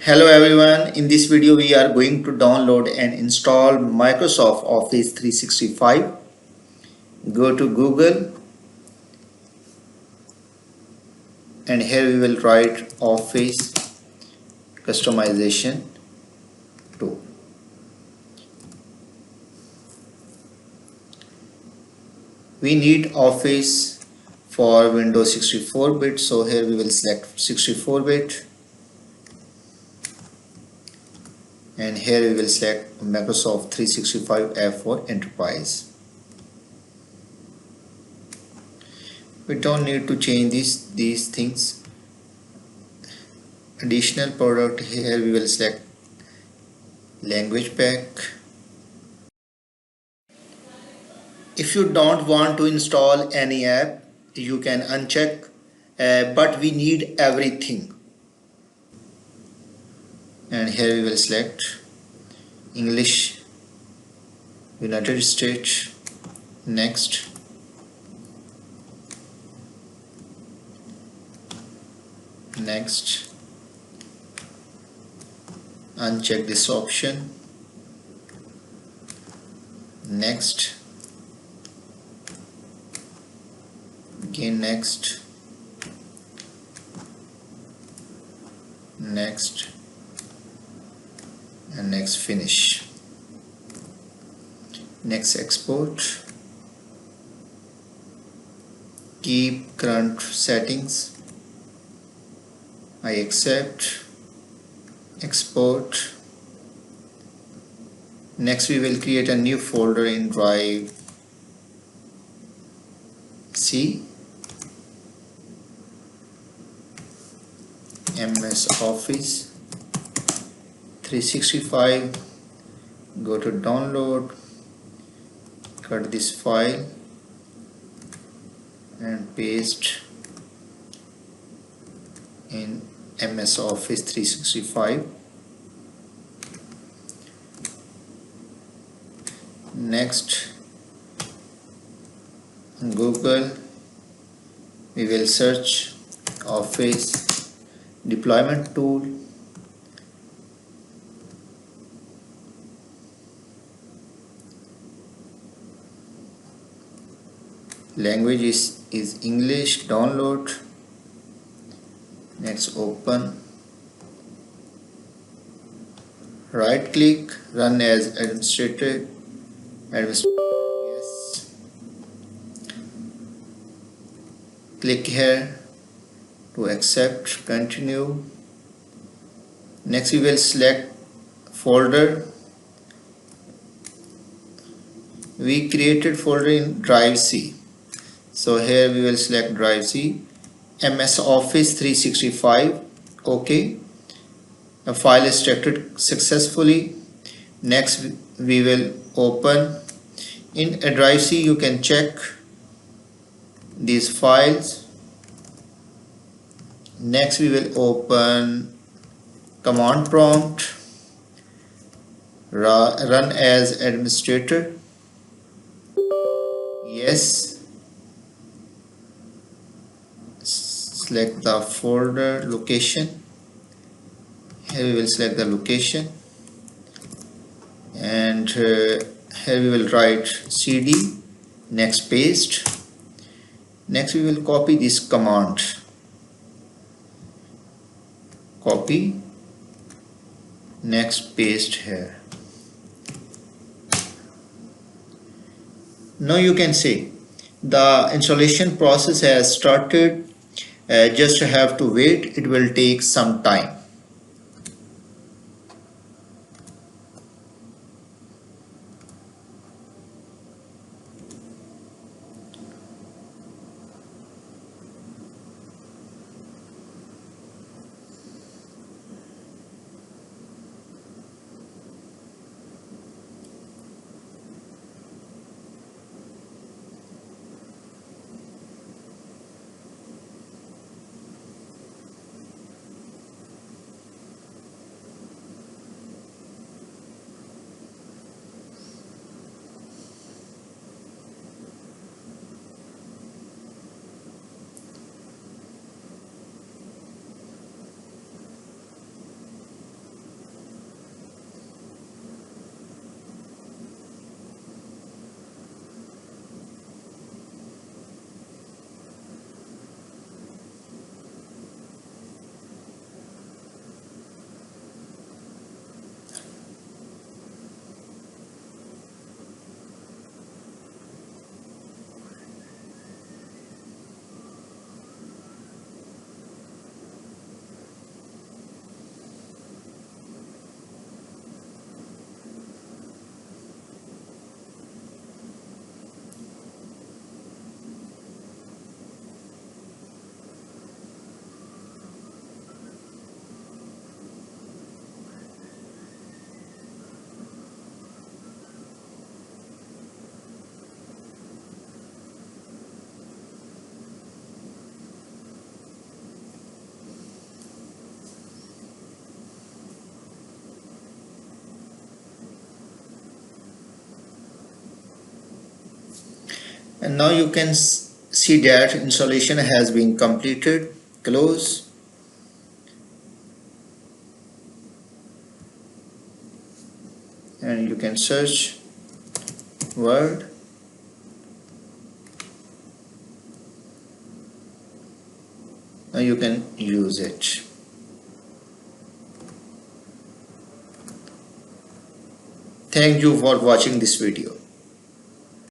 Hello everyone, in this video we are going to download and install Microsoft Office 365. Go to Google and here we will write Office Customization 2. We need Office for Windows 64-bit, so here we will select 64-bit and here we will select Microsoft 365 F for Enterprise. We don't need to change these things. Additional product, here we will select language pack. If you don't want to install any app, you can uncheck, but we need everything. And here we will select English, United States, next. Next. Uncheck this option. Next. Again next. Next. And next finish. Next export. Keep current settings. I accept. Export. Next we will create a new folder in Drive C. MS Office 365. Go to download, cut this file and paste in MS Office 365. Next, on Google we will search Office deployment tool. Language is English. Download. Next, open. Right click, run as administrator. Yes. Click here to accept, continue. Next we will select folder. We created folder in Drive C, so here we will select Drive C, MS Office 365. OK, the file is extracted successfully. Next we will open in a Drive C. You can check these files. Next we will open command prompt, run as administrator. Yes. Select the folder location. Here we will select the location and here we will write cd. Next, paste. Next we will copy this command. Copy. Next, paste here. Now you can see the installation process has started. Just have to wait. It will take some time. and now you can see that installation has been completed. Close. And you can search Word. Now you can use it. Thank you for watching this video.